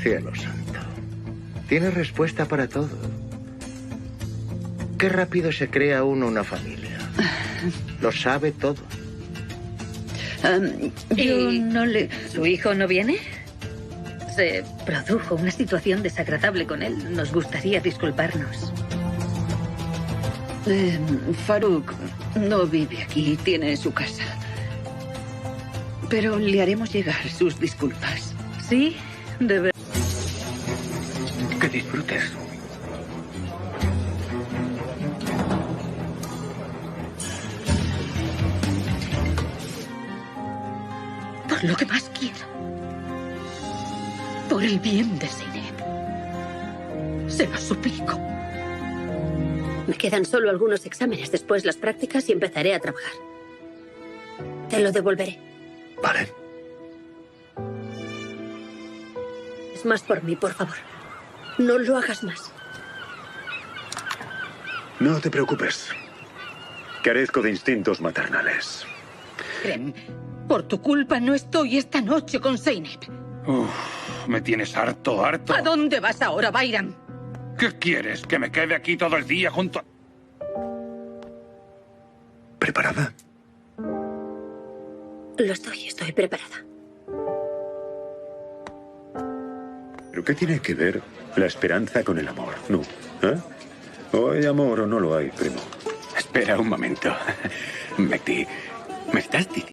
Cielo santo. Tiene respuesta para todo. Qué rápido se crea uno una familia. Lo sabe todo. ¿Su hijo no viene? Se produjo una situación desagradable con él. Nos gustaría disculparnos. Farouk no vive aquí, tiene su casa. Pero le haremos llegar sus disculpas. Sí, de verdad. Que disfrutes. Por lo que más quiero. Por el bien de Zeynep. Se lo suplico. Me quedan solo algunos exámenes, después las prácticas y empezaré a trabajar. Te lo devolveré. Vale. Es más por mí, por favor. No lo hagas más. No te preocupes. Carezco de instintos maternales. Por tu culpa no estoy esta noche con Zeynep. Me tienes harto. ¿A dónde vas ahora, Bayram? ¿Qué quieres? ¿Que me quede aquí todo el día junto a...? ¿Preparada? Lo estoy preparada. ¿Pero qué tiene que ver la esperanza con el amor? No. ¿Eh? O hay amor o no lo hay, primo. Espera un momento. Mehdi, ¿me estás diciendo?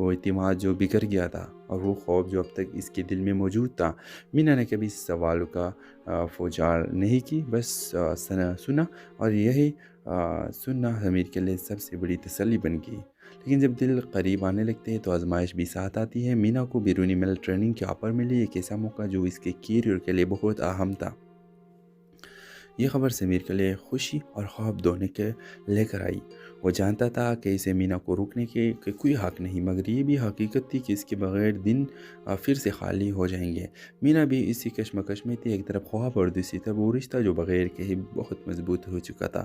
وہ اعتماد جو بگڑ گیا تھا اور وہ خوف جو اب تک اس کے دل میں موجود تھا۔ مینا نے کبھی اس سوالوں کا فوجار نہیں کی، بس سنا، اور یہی سننا امیر کے لیے سب سے بڑی تسلی بن گئی۔ لیکن جب دل قریب آنے لگتے ہیں تو آزمائش بھی ساتھ آتی ہے۔ مینا کو بیرونی ملک ٹریننگ کے آفر ملی، ایک ایسا موقع جو اس کے کیریئر کے لیے بہت اہم تھا۔ یہ خبر سمیر کے لیے خوشی اور خوف دونوں کے لے کر آئی۔ وہ جانتا تھا کہ اسے مینا کو روکنے کے کوئی حق نہیں، مگر یہ بھی حقیقت تھی کہ اس کے بغیر دن پھر سے خالی ہو جائیں گے۔ مینا بھی اسی کشمکش میں تھی، ایک طرف خواب اور دوسری طرف وہ رشتہ جو بغیر کہے بہت مضبوط ہو چکا تھا۔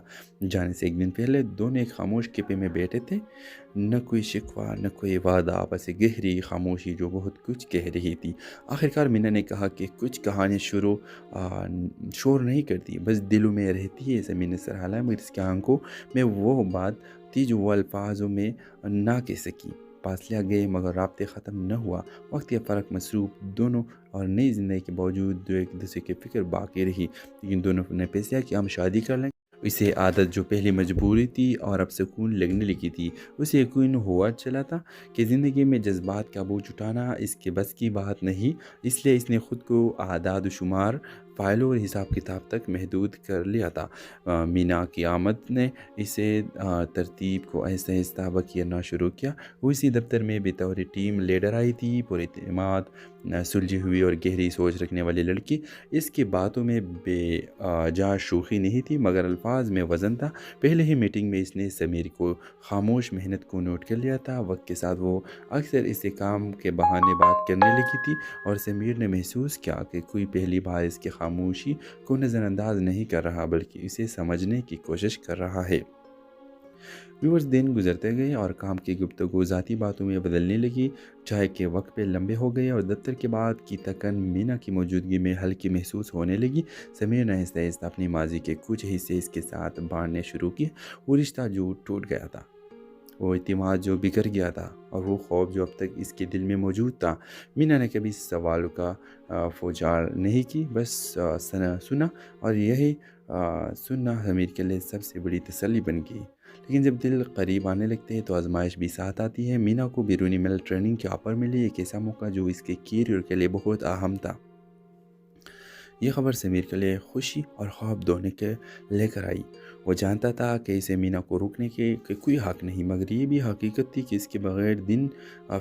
جانے سے ایک دن پہلے دونوں ایک خاموش کیفے میں بیٹھے تھے، نہ کوئی شکوہ نہ کوئی وعدہ، بس ایک گہری خاموشی جو بہت کچھ کہہ رہی تھی۔ آخرکار مینا نے کہا کہ کچھ کہانیاں شور نہیں کرتی، بس دلوں میں رہتی ہے۔ زمین نے سر ہلایا، مگر اس کے آنکھوں میں وہ بات تھی جو وہ الفاظوں میں نہ کہہ سکی۔ فاصلہ گئے مگر رابطے ختم نہ ہوا۔ وقت یا فرق مصروف دونوں اور نئی زندگی کے باوجود جو ایک دوسرے کی فکر باقی رہی، لیکن دونوں نے فیصلہ کہ ہم شادی کر لیں۔ اسے عادت جو پہلی مجبوری تھی اور اب سکون لگنے لگی تھی، اسے یقین ہوا چلا تھا کہ زندگی میں جذبات کا بوجھ اٹھانا اس کے بس کی بات نہیں۔ اس لیے اس نے خود کو اعداد و شمار، فائلوں اور حساب کتاب تک محدود کر لیا تھا۔ مینا کی آمد نے اسے ترتیب کو آہستہ آہستہ بکھیرنا شروع کیا۔ وہ اسی دفتر میں بطور ٹیم لیڈر آئی تھی، پر اعتماد، سلجھی ہوئی اور گہری سوچ رکھنے والی لڑکی۔ اس کی باتوں میں بے جا شوخی نہیں تھی، مگر الفاظ میں وزن تھا۔ پہلے ہی میٹنگ میں اس نے سمیر کو خاموش محنت کو نوٹ کر لیا تھا۔ وقت کے ساتھ وہ اکثر اسے کام کے بہانے بات کرنے لگی تھی، اور سمیر نے محسوس کیا کہ کوئی پہلی بار اس کی خاموشی کو نظر انداز نہیں کر رہا، بلکہ اسے سمجھنے کی کوشش کر رہا ہے۔ ویورز دن گزرتے گئے اور کام کی گفتگو ذاتی باتوں میں بدلنے لگی۔ چائے کے وقت پہ لمبے ہو گئے اور دفتر کے بعد کی تکن مینا کی موجودگی میں ہلکی محسوس ہونے لگی۔ سمیر نے آہستہ آہستہ اپنی ماضی کے کچھ حصے اس کے ساتھ بانٹنے شروع کیے۔ وہ رشتہ جو ٹوٹ گیا تھا، وہ اعتماد جو بگڑ گیا تھا، اور وہ خوف جو اب تک اس کے دل میں موجود تھا۔ مینا نے کبھی اس سوالوں کا فوجار نہیں کی، بس سنا، اور یہی سننا امیر کے لیے سب سے بڑی تسلی بن گئی۔ لیکن جب دل قریب آنے لگتے ہیں تو آزمائش بھی ساتھ آتی ہے۔ مینا کو بیرونی ملک ٹریننگ کے آفر ملی، ایک ایسا موقع جو اس کے کیریئر کے لیے بہت اہم تھا۔ یہ خبر سمیر کے لیے خوشی اور خوف دونوں کے لے کر آئی۔ وہ جانتا تھا کہ اسے مینا کو روکنے کے کوئی حق نہیں، مگر یہ بھی حقیقت تھی کہ اس کے بغیر دن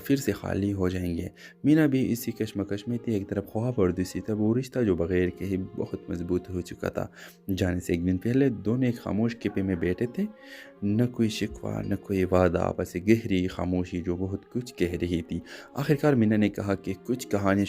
پھر سے خالی ہو جائیں گے۔ مینا بھی اسی کشمکش میں تھی، ایک طرف خواب اور دوسری طرف وہ رشتہ جو بغیر کہے بہت مضبوط ہو چکا تھا۔ جانے سے ایک دن پہلے دونوں ایک خاموش کیفے میں بیٹھے تھے، نہ کوئی شکوہ نہ کوئی وعدہ، بس ایک گہری خاموشی جو بہت کچھ کہہ رہی تھی۔ آخرکار مینا نے کہا کہ کچھ کہانیاں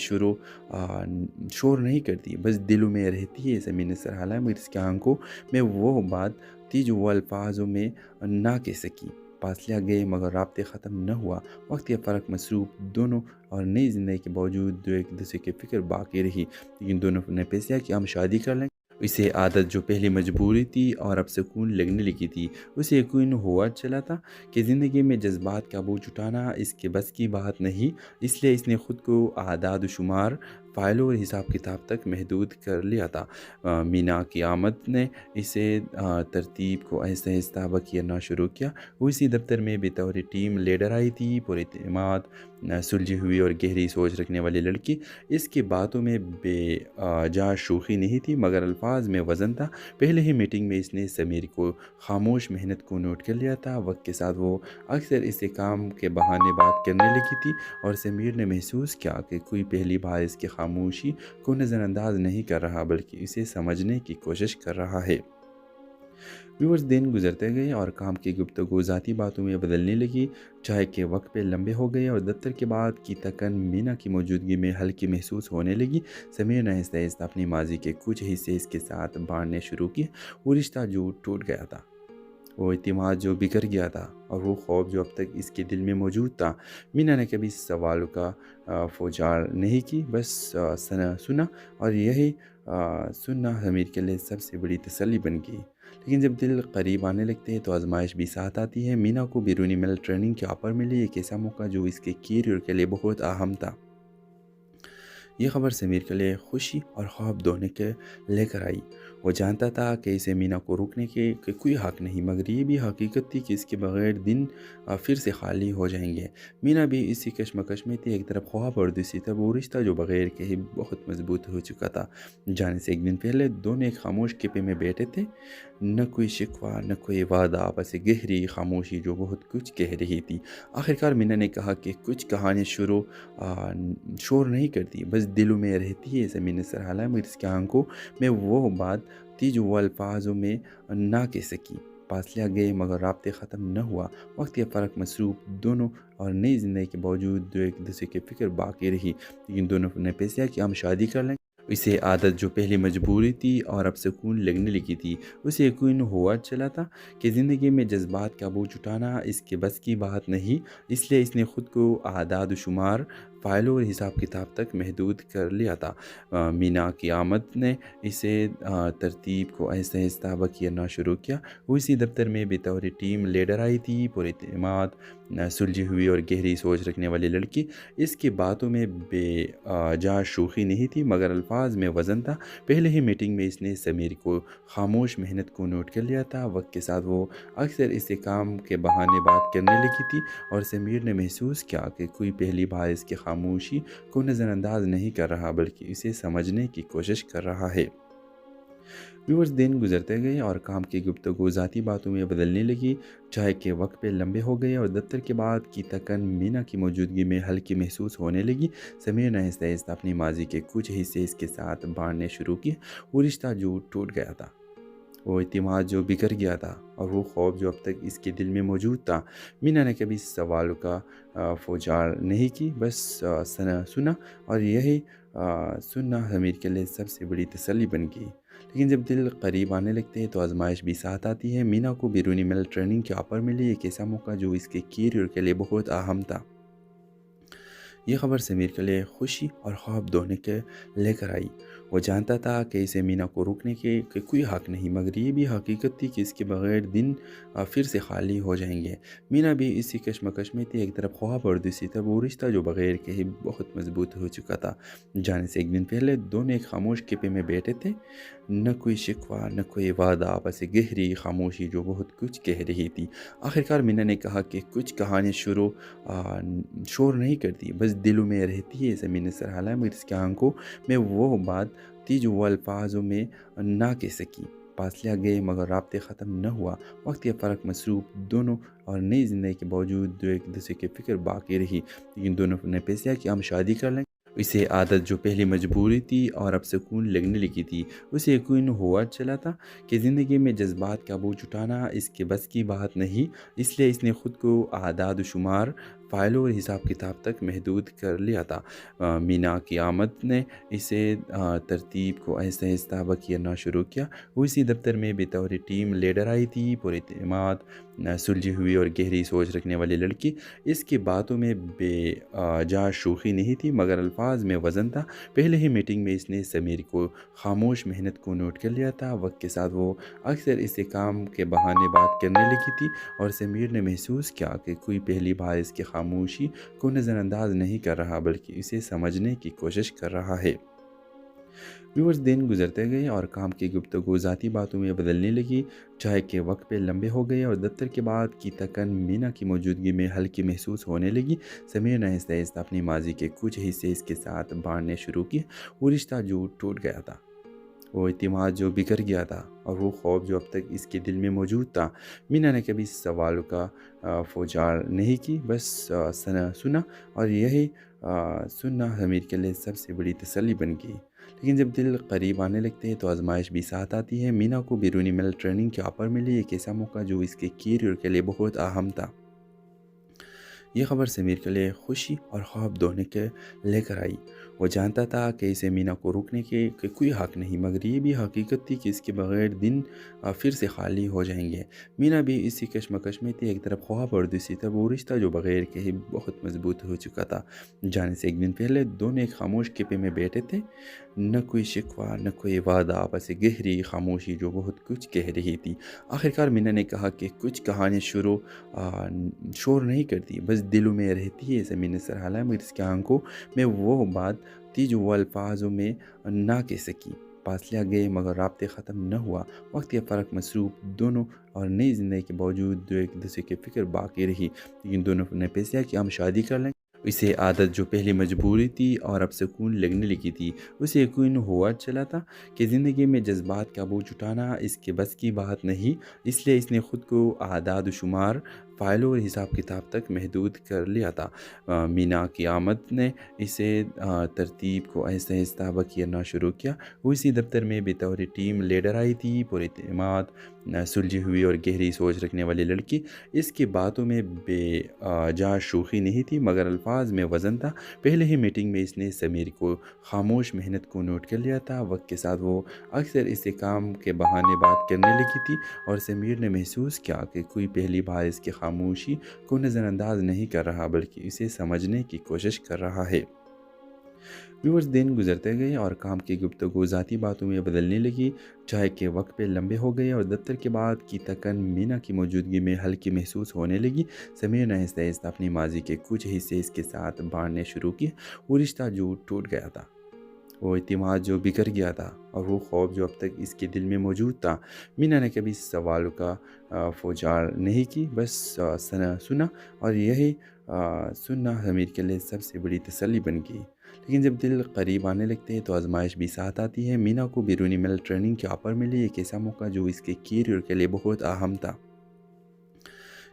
شور نہیں کرتی، بس دلوں میں رہتی ہے۔ زمین نے سر ہلایا، مگر اس کے آنکھوں میں وہ بات تھی جو وہ الفاظوں میں نہ کہہ سکی۔ فاصلہ گئے مگر رابطے ختم نہ ہوا۔ وقت یا فرق مصروف دونوں اور نئی زندگی کے باوجود جو ایک دوسرے کی فکر باقی رہی، لیکن دونوں نے فیصلہ کہ ہم شادی کر لیں۔ اسے عادت جو پہلی مجبوری تھی اور اب سکون لگنے لگی تھی، اسے یقین ہوا چلا تھا کہ زندگی میں جذبات کا بوجھ اٹھانا اس کے بس کی بات نہیں۔ اس لیے اس نے خود کو اعداد و شمار، فائلوں اور حساب کتاب تک محدود کر لیا تھا۔ مینا کی آمد نے اسے ترتیب کو آہستہ آہستہ بکھیرنا شروع کیا۔ وہ اسی دفتر میں بطور ٹیم لیڈر آئی تھی، پر اعتماد، سلجھی ہوئی اور گہری سوچ رکھنے والی لڑکی۔ اس کی باتوں میں بے جا شوخی نہیں تھی، مگر الفاظ میں وزن تھا۔ پہلے ہی میٹنگ میں اس نے سمیر کو خاموش محنت کو نوٹ کر لیا تھا۔ وقت کے ساتھ وہ اکثر اسے کام کے بہانے بات کرنے لگی تھی، اور سمیر نے محسوس کیا کہ کوئی پہلی بار اس کی خاموشی کو نظر انداز نہیں کر رہا، بلکہ اسے سمجھنے کی کوشش کر رہا ہے۔ ویورز دن گزرتے گئے اور کام کی گفتگو ذاتی باتوں میں بدلنے لگی۔ چائے کے وقت پہ لمبے ہو گئے اور دفتر کے بعد کی تکن مینا کی موجودگی میں ہلکی محسوس ہونے لگی۔ سمیر نے آہستہ آہستہ اپنی ماضی کے کچھ حصے اس کے ساتھ بانٹنے شروع کیے۔ وہ رشتہ جو ٹوٹ گیا تھا، وہ اعتماد جو بگڑ گیا تھا، اور وہ خوف جو اب تک اس کے دل میں موجود تھا۔ مینا نے کبھی اس سوالوں کا فوجار نہیں کی، بس سنا، اور یہی سننا امیر کے لیے سب سے بڑی تسلی بن گئی۔ لیکن جب دل قریب آنے لگتے ہیں تو آزمائش بھی ساتھ آتی ہے۔ مینا کو بیرونی ملک ٹریننگ کے آفر ملی، ایک ایسا موقع جو اس کے کیریئر کے لیے بہت اہم تھا۔ یہ خبر سمیر کے لیے خوشی اور خواب دونوں کے لے کر آئی۔ وہ جانتا تھا کہ اسے مینا کو روکنے کے کوئی حق نہیں، مگر یہ بھی حقیقت تھی کہ اس کے بغیر دن پھر سے خالی ہو جائیں گے۔ مینا بھی اسی کشمکش میں تھی، ایک طرف خواب اور دوسری طرف وہ رشتہ جو بغیر کہے بہت مضبوط ہو چکا تھا۔ جانے سے ایک دن پہلے دونوں ایک خاموش کیفے میں بیٹھے تھے، نہ کوئی شکوہ نہ کوئی وعدہ، بس ایک گہری خاموشی جو بہت کچھ کہہ رہی تھی۔ آخرکار مینا نے کہا کہ کچھ کہانی شور نہیں کرتی، بس دلوں میں رہتی ہے۔ زمین نے سر ہلایا، مگر اس کی آنکھوں میں وہ بات تھی جو وہ الفاظوں میں نہ کہہ سکی۔ فاصلہ گئے مگر رابطے ختم نہ ہوا۔ وقت یا فرق مصروف دونوں اور نئی زندگی کے باوجود جو ایک دوسرے کی فکر باقی رہی، لیکن دونوں نے فیصلہ کہ ہم شادی کر لیں۔ اسے عادت جو پہلے مجبوری تھی اور اب سکون لگنے لگی تھی، اسے یقین ہوا چلا تھا کہ زندگی میں جذبات کا بوجھ اٹھانا اس کے بس کی بات نہیں، اس لیے اس نے خود کو اعداد و شمار، فائلوں اور حساب کتاب تک محدود کر لیا تھا۔ مینا کی آمد نے اسے ترتیب کو آہستہ آہستہ بکھیرنا شروع کیا۔ وہ اسی دفتر میں بطور ٹیم لیڈر آئی تھی، پر اعتماد، سلجھی ہوئی اور گہری سوچ رکھنے والی لڑکی۔ اس کی باتوں میں بے جا شوخی نہیں تھی، مگر الفاظ میں وزن تھا۔ پہلے ہی میٹنگ میں اس نے سمیر کو خاموش محنت کو نوٹ کر لیا تھا۔ وقت کے ساتھ وہ اکثر اسے کام کے بہانے بات کرنے لگی تھی، اور سمیر نے محسوس کیا کہ کوئی پہلی بار اس کی خاموشی کو نظر انداز نہیں کر رہا، بلکہ اسے سمجھنے کی کوشش کر رہا ہے۔ ویورز دن گزرتے گئے اور کام کی گفتگو ذاتی باتوں میں بدلنے لگی۔ چائے کے وقت پہ لمبے ہو گئے اور دفتر کے بعد کی تکن مینا کی موجودگی میں ہلکی محسوس ہونے لگی۔ سمیر نے آہستہ آہستہ اپنی ماضی کے کچھ حصے اس کے ساتھ بانٹنے شروع کیے۔ وہ رشتہ جو ٹوٹ گیا تھا، وہ اعتماد جو بکھر گیا تھا، اور وہ خوف جو اب تک اس کے دل میں موجود تھا۔ مینا نے کبھی سوالوں کا فوجار نہیں کی، بس سنا، اور یہی سننا سمیر کے لیے سب سے بڑی تسلی بن گئی۔ لیکن جب دل قریب آنے لگتے ہیں تو آزمائش بھی ساتھ آتی ہے۔ مینا کو بیرونی مل ٹریننگ کے آفر ملی، ایک ایسا موقع جو اس کے کیریئر کے لیے بہت اہم تھا۔ یہ خبر سمیر کے لیے خوشی اور خواب دونوں کے لے کر آئی۔ وہ جانتا تھا کہ اسے مینا کو روکنے کے کوئی حق نہیں، مگر یہ بھی حقیقت تھی کہ اس کے بغیر دن پھر سے خالی ہو جائیں گے۔ مینا بھی اسی کشمکش میں تھی، ایک طرف خواب اور دوسری طرف وہ رشتہ جو بغیر کہے بہت مضبوط ہو چکا تھا۔ جانے سے ایک دن پہلے دونوں ایک خاموش کیفے میں بیٹھے تھے، نہ کوئی شکوہ نہ کوئی وعدہ، بس ایک گہری خاموشی جو بہت کچھ کہہ رہی تھی۔ آخرکار مینا نے کہا کہ کچھ کہانی شور نہیں کرتی، بس دلوں میں رہتی ہے۔ زمین نے سر ہلایا، مگر اس کی آنکھوں میں وہ بات تھی جو وہ الفاظوں میں نہ کہہ سکی۔ فاصلہ گئے مگر رابطے ختم نہ ہوا۔ وقت یا فرق مصروف دونوں اور نئی زندگی کے باوجود جو ایک دوسرے کی فکر باقی رہی، لیکن دونوں نے فیصلہ کہ ہم شادی کر لیں۔ اسے عادت جو پہلے مجبوری تھی اور اب سکون لگنے لگی تھی، اسے یقین ہوا چلا تھا کہ زندگی میں جذبات کا بوجھ اٹھانا اس کے بس کی بات نہیں، اس لیے اس نے خود کو اعداد و شمار، فائلوں اور حساب کتاب تک محدود کر لیا تھا۔ مینا کی آمد نے اسے ترتیب کو آہستہ آہستہ بکھیرنا شروع کیا۔ وہ اسی دفتر میں بطور ٹیم لیڈر آئی تھی، پر اعتماد، سلجھی ہوئی اور گہری سوچ رکھنے والی لڑکی۔ اس کی باتوں میں بے جا شوخی نہیں تھی، مگر الفاظ میں وزن تھا۔ پہلے ہی میٹنگ میں اس نے سمیر کو خاموش محنت کو نوٹ کر لیا تھا۔ وقت کے ساتھ وہ اکثر اسے کام کے بہانے بات کرنے لگی تھی، اور سمیر نے محسوس کیا کہ کوئی پہلی بار اس کی خاموشی کو نظر انداز نہیں کر رہا، بلکہ اسے سمجھنے کی کوشش کر رہا ہے۔ ویورز دن گزرتے گئے اور کام کی گفتگو ذاتی باتوں میں بدلنے لگی۔ چائے کے وقت پہ لمبے ہو گئے اور دفتر کے بعد کی تکن مینا کی موجودگی میں ہلکی محسوس ہونے لگی۔ سمیر نے آہستہ آہستہ اپنی ماضی کے کچھ حصے اس کے ساتھ بانٹنے شروع کیے۔ وہ رشتہ جو ٹوٹ گیا تھا، وہ اعتماد جو بکھر گیا تھا، اور وہ خوف جو اب تک اس کے دل میں موجود تھا۔ مینا نے کبھی سوالوں کا فوجار نہیں کی، بس سنا، اور یہی سننا سمیر کے لیے سب سے بڑی تسلی بن گئی۔ لیکن جب دل قریب آنے لگتے ہیں تو آزمائش بھی ساتھ آتی ہے۔ مینا کو بیرونی مل ٹریننگ کے آفر ملی، ایک ایسا موقع جو اس کے کیریئر کے لیے بہت اہم تھا۔ یہ خبر سمیر کے لیے خوشی اور خواب دونوں کے لے کر آئی۔ وہ جانتا تھا کہ اسے مینا کو روکنے کے کوئی حق نہیں، مگر یہ بھی حقیقت تھی کہ اس کے بغیر دن پھر سے خالی ہو جائیں گے۔ مینا بھی اسی کشمکش میں تھی، ایک طرف خواب اور دوسری طرف وہ رشتہ جو بغیر کہے بہت مضبوط ہو چکا تھا۔ جانے سے ایک دن پہلے دونوں ایک خاموش کیفے میں بیٹھے تھے، نہ کوئی شکوہ نہ کوئی وعدہ، بس ایک گہری خاموشی جو بہت کچھ کہہ رہی تھی۔ آخرکار مینا نے کہا کہ کچھ کہانی شور نہیں کرتی، بس دلوں میں رہتی ہے۔ زمین نے سر ہلایا، مگر اس کی آنکھوں میں وہ بات تھی جو وہ الفاظوں میں نہ کہہ سکی۔ فاصلہ گئے مگر رابطے ختم نہ ہوا، وقت یا فرق مصروف دونوں، اور نئی زندگی کے باوجود جو ایک دوسرے کی فکر باقی رہی، لیکن دونوں نے فیصلہ کہ ہم شادی کر لیں۔ اسے عادت جو پہلے مجبوری تھی اور اب سکون لگنے لگی تھی، اسے یقین ہوا چلا تھا کہ زندگی میں جذبات کا بوجھ اٹھانا اس کے بس کی بات نہیں، اس لیے اس نے خود کو اعداد و شمار، فائلوں اور حساب کتاب تک محدود کر لیا تھا۔ مینا کی آمد نے اسے ترتیب کو آہستہ آہستہ بکھیرنا شروع کیا۔ وہ اسی دفتر میں بطور ٹیم لیڈر آئی تھی، پر اعتماد، سلجھی ہوئی اور گہری سوچ رکھنے والی لڑکی۔ اس کی باتوں میں بے جا شوخی نہیں تھی مگر الفاظ میں وزن تھا۔ پہلے ہی میٹنگ میں اس نے سمیر کو خاموش محنت کو نوٹ کر لیا تھا۔ وقت کے ساتھ وہ اکثر اس کام کے بہانے بات کرنے لگی تھی، اور سمیر نے محسوس کیا کہ کوئی پہلی بار اس کی خاموشی کو نظر انداز نہیں کر رہا بلکہ اسے سمجھنے کی کوشش کر رہا ہے۔ ویورز، دن گزرتے گئے اور کام کی گفتگو ذاتی باتوں میں بدلنے لگی۔ چائے کے وقت پہ لمبے ہو گئے اور دفتر کے بعد کی تکن مینا کی موجودگی میں ہلکی محسوس ہونے لگی۔ سمیر نے آہستہ آہستہ اپنی ماضی کے کچھ حصے اس کے ساتھ بانٹنے شروع کیے۔ وہ رشتہ جو ٹوٹ گیا تھا، وہ اعتماد جو بکھر گیا تھا، اور وہ خوف جو اب تک اس کے دل میں موجود تھا۔ مینا نے کبھی سوالوں کا فوجار نہیں کی، بس سنا، اور یہی سننا سمیر کے لیے سب سے بڑی تسلی بن گئی۔ لیکن جب دل قریب آنے لگتے ہیں تو آزمائش بھی ساتھ آتی ہے۔ مینا کو بیرونی ملک ٹریننگ کے آفر ملی، ایک ایسا موقع جو اس کے کیریئر کے لیے بہت اہم تھا۔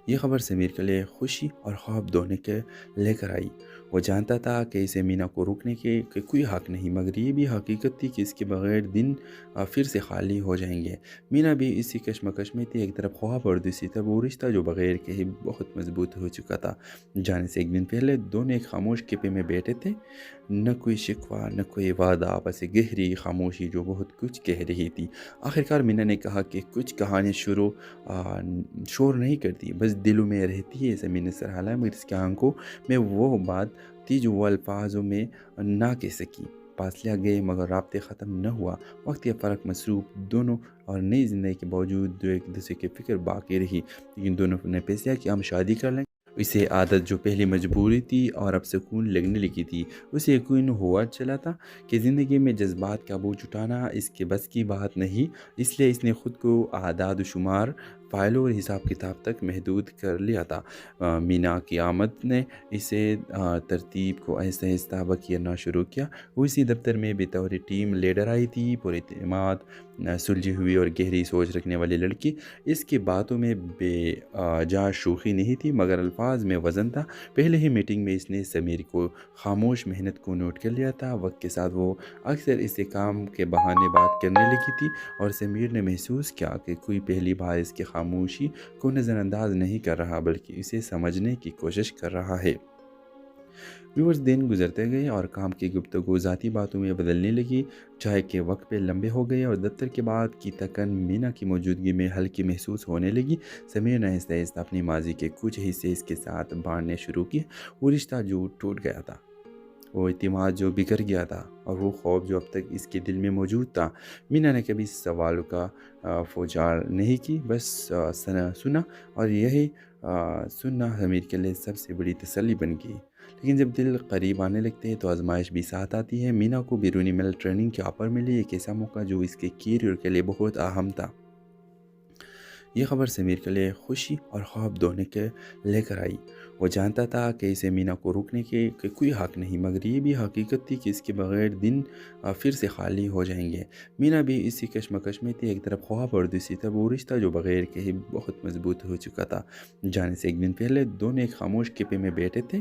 یہ خبر سمیر کے لیے خوشی اور خواب دونوں کے لے کر آئی۔ وہ جانتا تھا کہ اسے مینا کو روکنے کے کوئی حق نہیں، مگر یہ بھی حقیقت تھی کہ اس کے بغیر دن پھر سے خالی ہو جائیں گے۔ مینا بھی اسی کشمکش میں تھی، ایک طرف خواب اور دوسری طرف وہ رشتہ جو بغیر کہے بہت مضبوط ہو چکا تھا۔ جانے سے ایک دن پہلے دونوں ایک خاموش کیفے میں بیٹھے تھے، نہ کوئی شکوہ نہ کوئی وعدہ، بس ایک گہری خاموشی جو بہت کچھ کہہ رہی تھی۔ آخرکار مینا نے کہا کہ کچھ کہانی شور نہیں کرتی، بس دلوں میں رہتی ہے۔ سمیر نے سر ہلایا مگر اس کی آنکھوں میں وہ بات تھی جو وہ الفاظوں میں نہ کہہ سکی۔ فاصلہ گئے مگر رابطے ختم نہ ہوا، وقت یا فرق مصروف دونوں، اور نئی زندگی کے باوجود جو ایک دوسرے کی فکر باقی رہی، لیکن دونوں نے فیصلہ کہ ہم شادی کر لیں۔ اسے عادت جو پہلے مجبوری تھی اور اب سکون لگنے لگی تھی، اسے یقین ہوا چلا تھا کہ زندگی میں جذبات کا بوجھ اٹھانا اس کے بس کی بات نہیں، اس لیے اس نے خود کو اعداد و شمار، فائلوں اور حساب کتاب تک محدود کر لیا تھا۔ مینا کی آمد نے اسے ترتیب کو آہستہ آہستہ بکھیرنا شروع کیا۔ وہ اسی دفتر میں بطور ٹیم لیڈر آئی تھی، پر اعتماد، سلجھی ہوئی اور گہری سوچ رکھنے والی لڑکی۔ اس کی باتوں میں بے جا شوخی نہیں تھی مگر الفاظ میں وزن تھا۔ پہلے ہی میٹنگ میں اس نے سمیر کو خاموش محنت کو نوٹ کر لیا تھا۔ وقت کے ساتھ وہ اکثر اس کام کے بہانے بات کرنے لگی تھی، اور سمیر نے محسوس کیا کہ کوئی پہلی بار اس کی خاموشی کو نظر انداز نہیں کر رہا بلکہ اسے سمجھنے کی کوشش کر رہا ہے۔ ویورز، دن گزرتے گئے اور کام کی گفتگو ذاتی باتوں میں بدلنے لگی۔ چائے کے وقت پہ لمبے ہو گئے اور دفتر کے بعد کی تکن مینا کی موجودگی میں ہلکی محسوس ہونے لگی۔ سمیر نے آہستہ آہستہ اپنی ماضی کے کچھ حصے اس کے ساتھ بانٹنے شروع کیے۔ وہ رشتہ جو ٹوٹ گیا تھا، وہ اعتماد جو بکھر گیا تھا، اور وہ خوف جو اب تک اس کے دل میں موجود تھا۔ مینا نے کبھی سوالوں کا فوجار نہیں کی، بس سنا، اور یہی سننا سمیر کے لیے سب سے بڑی تسلی بن گئی۔ لیکن جب دل قریب آنے لگتے ہیں تو آزمائش بھی ساتھ آتی ہے۔ مینا کو بیرونی ملک ٹریننگ کے آفر ملی، ایک ایسا موقع جو اس کے کیریئر کے لیے بہت اہم تھا۔ یہ خبر سمیر کے لیے خوشی اور خواب دونوں کے لے کر آئی۔ وہ جانتا تھا کہ اسے مینا کو روکنے کے کوئی حق نہیں، مگر یہ بھی حقیقت تھی کہ اس کے بغیر دن پھر سے خالی ہو جائیں گے۔ مینا بھی اسی کشمکش میں تھی، ایک طرف خواب اور دوسری طرف وہ رشتہ جو بغیر کہے بہت مضبوط ہو چکا تھا۔ جانے سے ایک دن پہلے دونوں ایک خاموش کیفے میں بیٹھے تھے،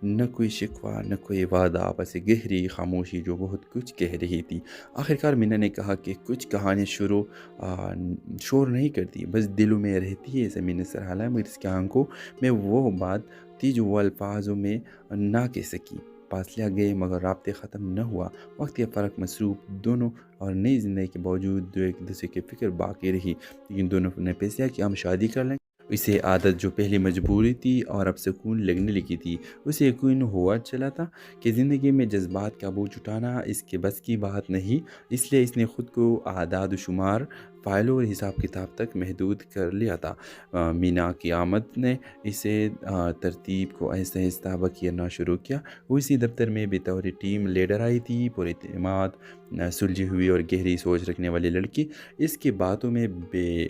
نہ کوئی شکوہ نہ کوئی وعدہ، بس ایک گہری خاموشی جو بہت کچھ کہہ رہی تھی۔ آخرکار مینا نے کہا کہ کچھ کہانی شور نہیں کرتی، بس دلوں میں رہتی ہے۔ سمیر نے سر ہلایا مگر اس کی آنکھوں میں وہ بات تھی جو وہ الفاظوں میں نہ کہہ سکی۔ فاصلہ گئے مگر رابطے ختم نہ ہوا، وقت یا فرق مصروف دونوں، اور نئی زندگی کے باوجود جو ایک دوسرے کی فکر باقی رہی، لیکن دونوں نے فیصلہ کہ ہم شادی کر لیں۔ اسے عادت جو پہلے مجبوری تھی اور اب سکون لگنے لگی تھی، اسے یقین ہوا چلا تھا کہ زندگی میں جذبات کا بوجھ اٹھانا اس کے بس کی بات نہیں، اس لیے اس نے خود کو اعداد و شمار، فائلوں اور حساب کتاب تک محدود کر لیا تھا۔ مینا کی آمد نے اسے ترتیب کو آہستہ آہستہ بکھیرنا شروع کیا۔ وہ اسی دفتر میں بطور ٹیم لیڈر آئی تھی، پر اعتماد، سلجھی ہوئی اور گہری سوچ رکھنے والی لڑکی۔ اس کی باتوں میں بے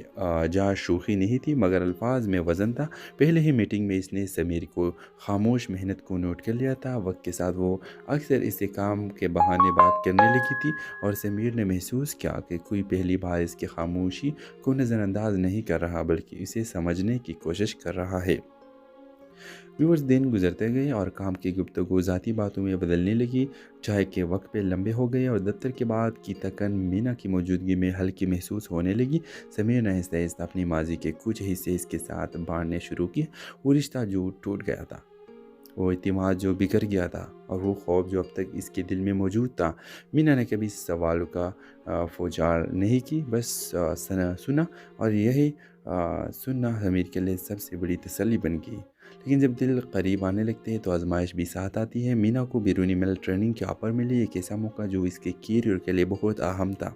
جا شوخی نہیں تھی، مگر الفاظ میں وزن تھا۔ پہلے ہی میٹنگ میں اس نے سمیر کو خاموش محنت کو نوٹ کر لیا تھا۔ وقت کے ساتھ وہ اکثر اس کام کے بہانے بات کرنے لگی تھی، اور سمیر نے محسوس کیا کہ کوئی پہلی بار اس کی خاموشی کو نظر انداز نہیں کر رہا، بلکہ اسے سمجھنے کی کوشش کر رہا ہے۔ ویورز، دن گزرتے گئے اور کام کی گفتگو ذاتی باتوں میں بدلنے لگی۔ چائے کے وقت پہ لمبے ہو گئے اور دفتر کے بعد کی تکن مینا کی موجودگی میں ہلکی محسوس ہونے لگی۔ سمیر نے آہستہ آہستہ اپنی ماضی کے کچھ حصے اس کے ساتھ بانٹنے شروع کیے۔ وہ رشتہ جو ٹوٹ گیا تھا، وہ اعتماد جو بکھر گیا تھا، اور وہ خوف جو اب تک اس کے دل میں موجود تھا۔ مینا نے کبھی سوالوں کا فوجار نہیں کی، بس سنا، اور یہی سننا سمیر کے لیے سب سے بڑی تسلی بن گئی۔ لیکن جب دل قریب آنے لگتے ہیں تو آزمائش بھی ساتھ آتی ہے۔ مینا کو بیرونی مل ٹریننگ کے آفر ملی، ایک ایسا موقع جو اس کے کیریئر کے لیے بہت اہم تھا۔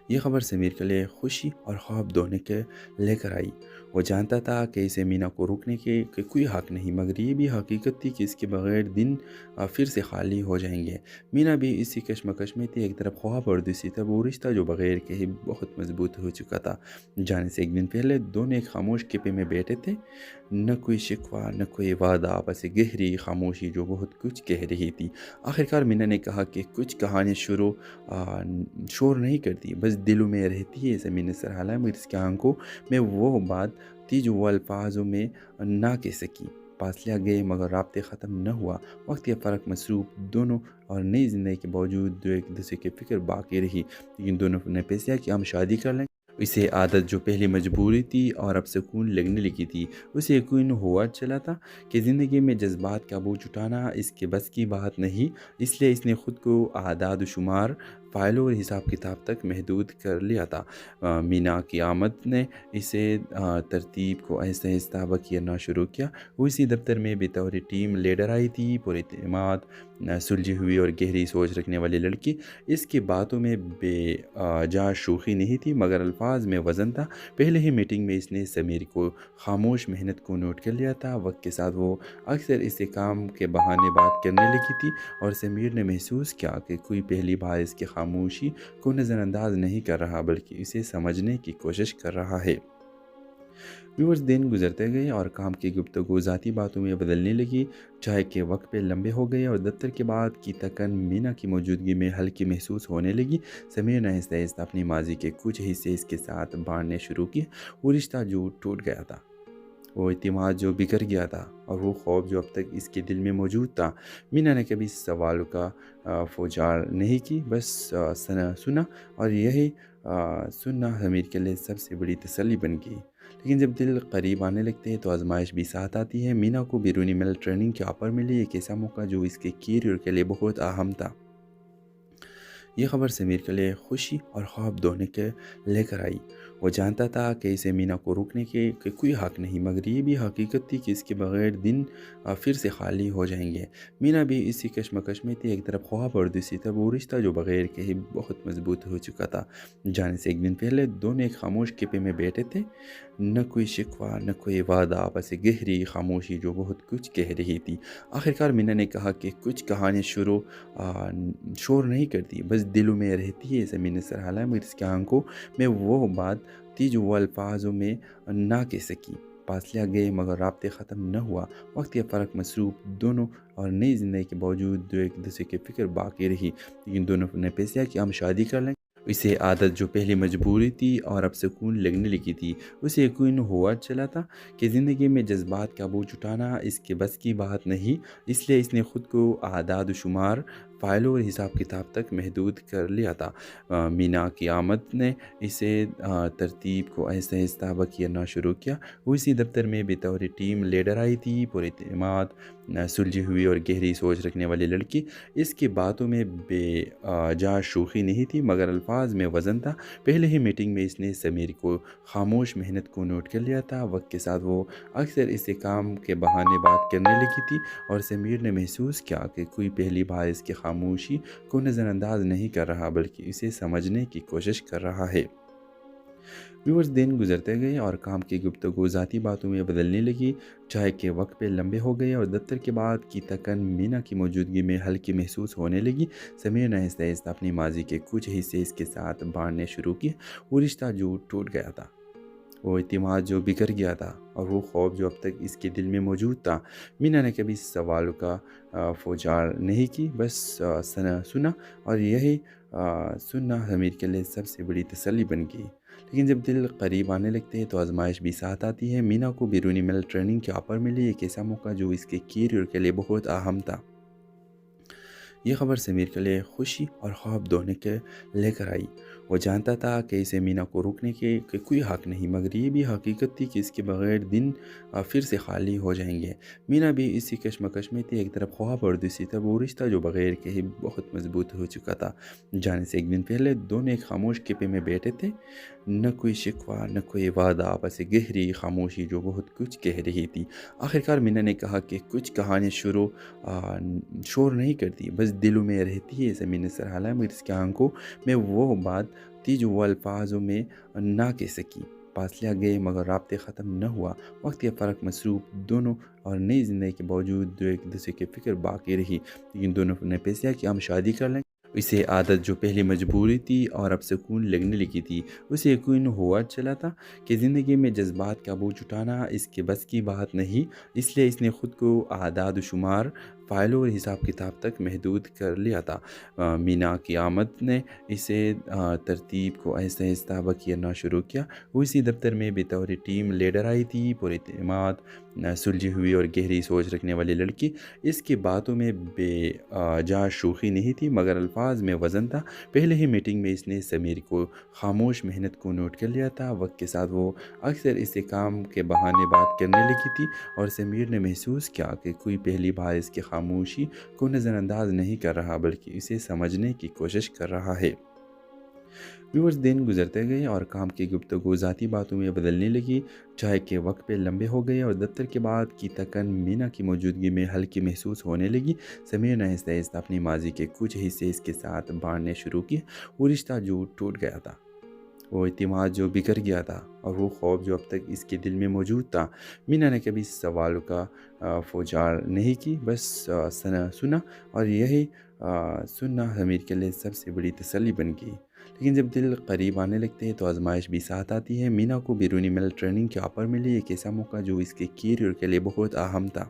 یہ خبر سمیر کے لیے خوشی اور خواب دونوں کے لے کر آئی۔ وہ جانتا تھا کہ اسے مینا کو روکنے کے کوئی حق نہیں، مگر یہ بھی حقیقت تھی کہ اس کے بغیر دن پھر سے خالی ہو جائیں گے۔ مینا بھی اسی کشمکش میں تھی، ایک طرف خواب اور دوسری طرف وہ رشتہ جو بغیر کہے بہت مضبوط ہو چکا تھا۔ جانے سے ایک دن پہلے دونوں ایک خاموش کیفے میں بیٹھے تھے، نہ کوئی شکوہ نہ کوئی وعدہ، بس ایک گہری خاموشی جو بہت کچھ کہہ رہی تھی۔ آخرکار مینا نے کہا کہ کچھ کہانیاں شور نہیں کرتی، بس دلوں میں رہتی ہے۔ سمیر نے سر ہلایا، مگر اس کی آنکھوں میں وہ بات تھی جو وہ الفاظوں میں نہ کہہ سکی۔ فاصلہ گئے مگر رابطے ختم نہ ہوا۔ وقت کے فرق مصروف دونوں اور نئی زندگی کے باوجود جو ایک دوسرے کی فکر باقی رہی، لیکن دونوں نے فیصلہ کہ ہم شادی کر لیں۔ اسے عادت جو پہلے مجبوری تھی اور اب سکون لگنے لگی تھی، اسے یقین ہوا چلا تھا کہ زندگی میں جذبات کا بوجھ اٹھانا اس کے بس کی بات نہیں۔ اس لیے اس نے خود کو اعداد و شمار، فائلوں اور حساب کتاب تک محدود کر لیا تھا۔ مینا کی آمد نے اسے ترتیب کو آہستہ آہستہ بکھیرنا شروع کیا۔ وہ اسی دفتر میں بطور ٹیم لیڈر آئی تھی، پر اعتماد، سلجھی ہوئی اور گہری سوچ رکھنے والی لڑکی۔ اس کی باتوں میں بے جا شوخی نہیں تھی، مگر الفاظ میں وزن تھا۔ پہلے ہی میٹنگ میں اس نے سمیر کو خاموش محنت کو نوٹ کر لیا تھا۔ وقت کے ساتھ وہ اکثر اس کام کے بہانے بات کرنے لگی تھی، اور سمیر نے محسوس کیا کہ کوئی پہلی بار اس کی خاموشی کو نظر انداز نہیں کر رہا، بلکہ اسے سمجھنے کی کوشش کر رہا ہے۔ ویورز، دن گزرتے گئے اور کام کی گفتگو ذاتی باتوں میں بدلنے لگی۔ چائے کے وقت پہ لمبے ہو گئے اور دفتر کے بعد کی تکن مینا کی موجودگی میں ہلکی محسوس ہونے لگی۔ سمیر نے آہستہ آہستہ اپنی ماضی کے کچھ حصے اس کے ساتھ بانٹنے شروع کیے۔ وہ رشتہ جو ٹوٹ گیا تھا، وہ اعتماد جو بکھر گیا تھا، اور وہ خوف جو اب تک اس کے دل میں موجود تھا۔ مینا نے کبھی سوالوں کا فوجار نہیں کی، بس سنا، اور یہی سننا سمیر کے لیے سب سے بڑی تسلی بن گئی۔ لیکن جب دل قریب آنے لگتے ہیں تو آزمائش بھی ساتھ آتی ہے۔ مینا کو بیرونی مل ٹریننگ کے آفر ملی، ایک ایسا موقع جو اس کے کیریئر کے لیے بہت اہم تھا۔ یہ خبر سمیر کے لیے خوشی اور خواب دونوں کے لے کر آئی۔ وہ جانتا تھا کہ اسے مینا کو روکنے کے کوئی حق نہیں، مگر یہ بھی حقیقت تھی کہ اس کے بغیر دن پھر سے خالی ہو جائیں گے۔ مینا بھی اسی کشمکش میں تھی، ایک طرف خواب اور دوسری طرف وہ رشتہ جو بغیر کہے بہت مضبوط ہو چکا تھا۔ جانے سے ایک دن پہلے دونوں ایک خاموش کیفے میں بیٹھے تھے، نہ کوئی شکوہ نہ کوئی وعدہ، بس ایک گہری خاموشی جو بہت کچھ کہہ رہی تھی۔ آخرکار مینا نے کہا کہ کچھ کہانیاں شور نہیں کرتی، بس دلوں میں رہتی ہے۔ سمیر نے سر ہلایا، مگر اس کی آنکھوں میں وہ بات تھی جو وہ الفاظوں میں نہ کہہ سکی۔ فاصلہ گئے مگر رابطے ختم نہ ہوا۔ وقت کے فرق مصروف دونوں اور نئی زندگی کے باوجود جو ایک دوسرے کی فکر باقی رہی، لیکن دونوں نے فیصلہ کہ ہم شادی کر لیں۔ اسے عادت جو پہلے مجبوری تھی اور اب سکون لگنے لگی تھی، اسے یقین ہوا چلا تھا کہ زندگی میں جذبات کا بوجھ اٹھانا اس کے بس کی بات نہیں۔ اس لیے اس نے خود کو اعداد و شمار، فائلوں اور حساب کتاب تک محدود کر لیا تھا۔ مینا کی آمد نے اسے ترتیب کو آہستہ آہستہ بکھیرنا شروع کیا۔ وہ اسی دفتر میں بطور ٹیم لیڈر آئی تھی، پر اعتماد، سلجھی ہوئی اور گہری سوچ رکھنے والی لڑکی۔ اس کی باتوں میں بے جا شوخی نہیں تھی، مگر الفاظ میں وزن تھا۔ پہلے ہی میٹنگ میں اس نے سمیر کو خاموش محنت کو نوٹ کر لیا تھا۔ وقت کے ساتھ وہ اکثر اس کام کے بہانے بات کرنے لگی تھی، اور سمیر نے محسوس کیا کہ کوئی پہلی بار اس کی خاموشی کو نظر انداز نہیں کر رہا بلکہ اسے سمجھنے کی کوشش کر رہا ہے۔ ویورز، دن گزرتے گئے اور کام کی گفتگو ذاتی باتوں میں بدلنے لگی۔ چائے کے وقت پہ لمبے ہو گئے اور دفتر کے بعد کی تکن مینا کی موجودگی میں ہلکی محسوس ہونے لگی۔ سمیر نے آہستہ آہستہ اپنی ماضی کے کچھ حصے اس کے ساتھ بانٹنے شروع کیے۔ وہ رشتہ جو ٹوٹ گیا تھا، وہ اعتماد جو بکھر گیا تھا، اور وہ خوف جو اب تک اس کے دل میں موجود تھا۔ مینا نے کبھی سوالوں کا فوجار نہیں کی، بس سنا، اور یہی سننا سمیر کے لیے سب سے بڑی تسلی بن گئی۔ لیکن جب دل قریب آنے لگتے ہیں تو آزمائش بھی ساتھ آتی ہے۔ مینا کو بیرونی ملک ٹریننگ کے آفر ملی، ایک ایسا موقع جو اس کے کیریئر کے لیے بہت اہم تھا۔ یہ خبر سمیر کے لیے خوشی اور خواب دونوں کے لے کر آئی۔ وہ جانتا تھا کہ اسے مینا کو روکنے کے کوئی حق نہیں، مگر یہ بھی حقیقت تھی کہ اس کے بغیر دن پھر سے خالی ہو جائیں گے۔ مینا بھی اسی کشمکش میں تھی، ایک طرف خواب اور دوسری طرف وہ رشتہ جو بغیر کے ہی بہت مضبوط ہو چکا تھا۔ جانے سے ایک دن پہلے دونوں ایک خاموش کیفے میں بیٹھے تھے، نہ کوئی شکوہ نہ کوئی وعدہ، بس ایک گہری خاموشی جو بہت کچھ کہہ رہی تھی۔ آخرکار مینا نے کہا کہ کچھ کہانی شور نہیں کرتی، بس دلوں میں رہتی ہے۔ زمین نے سر ہلایا، مگر اس کی آنکھوں میں وہ بات تھی جو وہ الفاظوں میں نہ کہہ سکی۔ فاصلے گئے مگر رابطے ختم نہ ہوا۔ وقت یا فرق مصروف دونوں اور نئی زندگی کے باوجود ایک دوسرے کی فکر باقی رہی، لیکن دونوں نے فیصلہ کہ ہم شادی کر لیں۔ اسے عادت جو پہلی مجبوری تھی اور اب سکون لگنے لگی تھی، اسے یقین ہوا چلا تھا کہ زندگی میں جذبات کا بوجھ اٹھانا اس کے بس کی بات نہیں۔ اس لیے اس نے خود کو اعداد و شمار، فائلوں اور حساب کتاب تک محدود کر لیا تھا۔ مینا کی آمد نے اسے ترتیب کو آہستہ آہستہ بکھیرنا شروع کیا۔ وہ اسی دفتر میں بطور ٹیم لیڈر آئی تھی، پر اعتماد، سلجھی ہوئی اور گہری سوچ رکھنے والی لڑکی۔ اس کی باتوں میں بے جا شوخی نہیں تھی، مگر الفاظ میں وزن تھا۔ پہلے ہی میٹنگ میں اس نے سمیر کو خاموش محنت کو نوٹ کر لیا تھا۔ وقت کے ساتھ وہ اکثر اسے کام کے بہانے بات کرنے لگی تھی، اور سمیر نے محسوس کیا کہ کوئی پہلی بار اس کی خاموشی کو نظر انداز نہیں کر رہا بلکہ اسے سمجھنے کی کوشش کر رہا ہے۔ ویورز، دن گزرتے گئے اور کام کی گفتگو ذاتی باتوں میں بدلنے لگی۔ چائے کے وقت پہ لمبے ہو گئے اور دفتر کے بعد کی تکن مینا کی موجودگی میں ہلکی محسوس ہونے لگی۔ سمیر نے آہستہ آہستہ اپنی ماضی کے کچھ حصے اس کے ساتھ بانٹنے شروع کیے۔ وہ رشتہ جو ٹوٹ گیا تھا، وہ اعتماد جو بکھر گیا تھا، اور وہ خوف جو اب تک اس کے دل میں موجود تھا۔ مینا نے کبھی سوالوں کا فوجار نہیں کی، بس سنا، اور یہی سننا سمیر کے لیے سب سے بڑی تسلی بن گئی۔ لیکن جب دل قریب آنے لگتے ہیں تو آزمائش بھی ساتھ آتی ہے۔ مینا کو بیرونی ملک ٹریننگ کے آفر ملی، ایک ایسا موقع جو اس کے کیریئر کے لیے بہت اہم تھا۔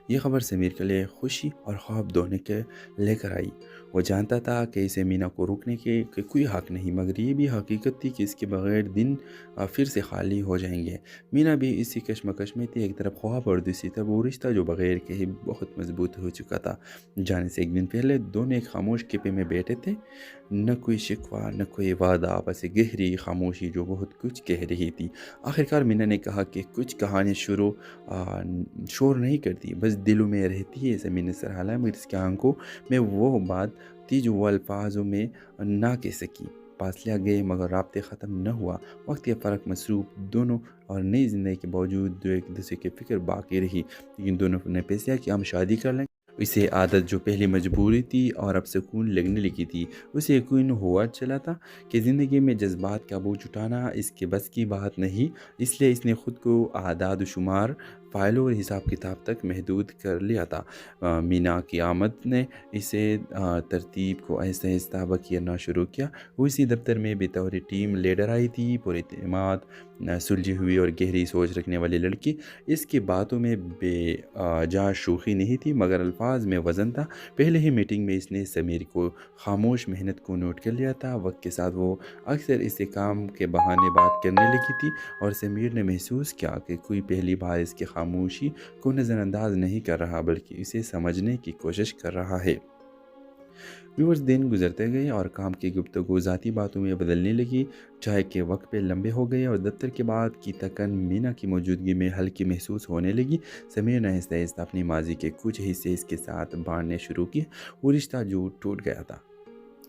یہ خبر سمیر کے لیے خوشی اور خواب دونوں کے لے کر آئی۔ وہ جانتا تھا کہ اسے مینا کو روکنے کے کوئی حق نہیں، مگر یہ بھی حقیقت تھی کہ اس کے بغیر دن پھر سے خالی ہو جائیں گے۔ مینا بھی اسی کشمکش میں تھی، ایک طرف خواب اور دوسری طرف وہ رشتہ جو بغیر کے ہی بہت مضبوط ہو چکا تھا۔ جانے سے ایک دن پہلے دونوں ایک خاموش کیفے میں بیٹھے تھے، نہ کوئی شکوہ نہ کوئی وعدہ، بس ایک گہری خاموشی جو بہت کچھ کہہ رہی تھی۔ آخرکار مینا نے کہا کہ کچھ کہانی شور نہیں کرتی، بس دلوں میں رہتی ہے۔ زمین نے سر ہلایا، مگر اس کی آنکھوں میں وہ بات تھی جو وہ الفاظوں میں نہ کہہ سکی۔ فاصلے گئے مگر رابطے ختم نہ ہوا۔ وقت یا فرق مصروف دونوں اور نئی زندگی کے باوجود ایک دوسرے کی فکر باقی رہی، لیکن دونوں نے فیصلہ کہ ہم شادی کر لیں۔ اسے عادت جو پہلی مجبوری تھی اور اب سکون لگنے لگی تھی، اسے یقین ہوا چلا تھا کہ زندگی میں جذبات کا بوجھ اٹھانا اس کے بس کی بات نہیں۔ اس لیے اس نے خود کو اعداد و شمار، فائلوں اور حساب کتاب تک محدود کر لیا تھا۔ مینا کی آمد نے اسے ترتیب کو آہستہ آہستہ بکھیرنا شروع کیا۔ وہ اسی دفتر میں بطور ٹیم لیڈر آئی تھی، پر اعتماد، سلجھی ہوئی اور گہری سوچ رکھنے والی لڑکی۔ اس کی باتوں میں بے جا شوخی نہیں تھی، مگر الفاظ میں وزن تھا۔ پہلے ہی میٹنگ میں اس نے سمیر کو خاموش محنت کو نوٹ کر لیا تھا۔ وقت کے ساتھ وہ اکثر اسے کام کے بہانے بات کرنے لگی تھی، اور سمیر نے محسوس کیا کہ کوئی پہلی بار اس کی خاموشی کو نظر انداز نہیں کر رہا بلکہ اسے سمجھنے کی کوشش کر رہا ہے۔ ویورز، دن گزرتے گئے اور کام کی گفتگو ذاتی باتوں میں بدلنے لگی۔ چائے کے وقت پہ لمبے ہو گئے اور دفتر کے بعد کی تکن مینا کی موجودگی میں ہلکی محسوس ہونے لگی۔ سمیر نے آہستہ آہستہ اپنی ماضی کے کچھ حصے اس کے ساتھ بانٹنے شروع کیے۔ وہ رشتہ جو ٹوٹ گیا تھا،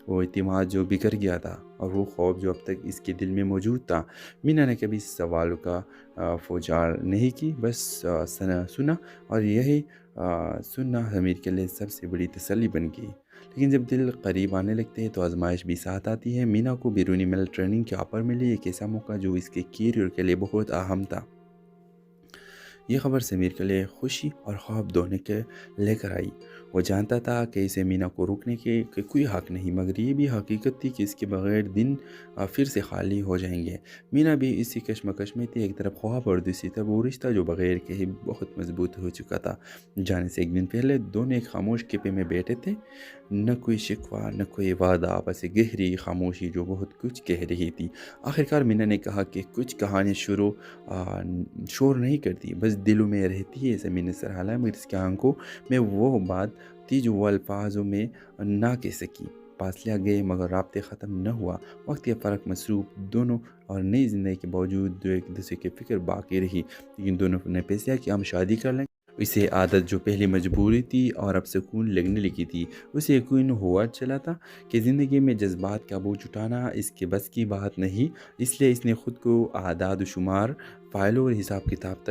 وہ اعتماد جو بکھر گیا تھا، اور وہ خوف جو اب تک اس کے دل میں موجود تھا۔ مینا نے کبھی سوالوں کا فوجار نہیں کی، بس سنا، اور یہی سننا امیر کے لیے سب سے بڑی تسلی بن گئی۔ لیکن جب دل قریب آنے لگتے ہیں تو آزمائش بھی ساتھ آتی ہے۔ مینا کو بیرونی ملک ٹریننگ کے آفر ملی، ایک ایسا موقع جو اس کے کیریئر کے لیے بہت اہم تھا۔ یہ خبر سمیر کے لیے خوشی اور خواب دونوں کے لے کر آئی۔ وہ جانتا تھا کہ اسے مینا کو روکنے کے کوئی حق نہیں، مگر یہ بھی حقیقت تھی کہ اس کے بغیر دن پھر سے خالی ہو جائیں گے۔ مینا بھی اسی کشمکش میں تھی، ایک طرف خواب اور دوسری طرف وہ رشتہ جو بغیر کہے بہت مضبوط ہو چکا تھا۔ جانے سے ایک دن پہلے دونوں ایک خاموش کیفے میں بیٹھے تھے، نہ کوئی شکوہ نہ کوئی وعدہ، بس ایک گہری خاموشی جو بہت کچھ کہہ رہی تھی۔ آخرکار مینا نے کہا کہ کچھ کہانی شور نہیں کرتی، بس دلوں میں رہتی ہے۔ زمین نے سر ہلایا، مگر اس کی آنکھوں میں وہ بات تھی جو وہ الفاظوں میں نہ کہہ سکی۔ فاصلے گئے مگر رابطے ختم نہ ہوا۔ وقت کے فرق مصروف دونوں اور نئی زندگی کے باوجود دو ایک دوسرے کی فکر باقی رہی، لیکن دونوں نے فیصلہ کیا ہم شادی کر لیں۔ اسے عادت جو پہلے مجبوری تھی اور اب سکون لگنے لگی تھی، اسے یقین ہوا چلا تھا کہ زندگی میں جذبات کا بوجھ اٹھانا اس کے بس کی بات نہیں، اس لیے اس نے خود کو اعداد و شمار، فائلوں اور حساب کتاب تک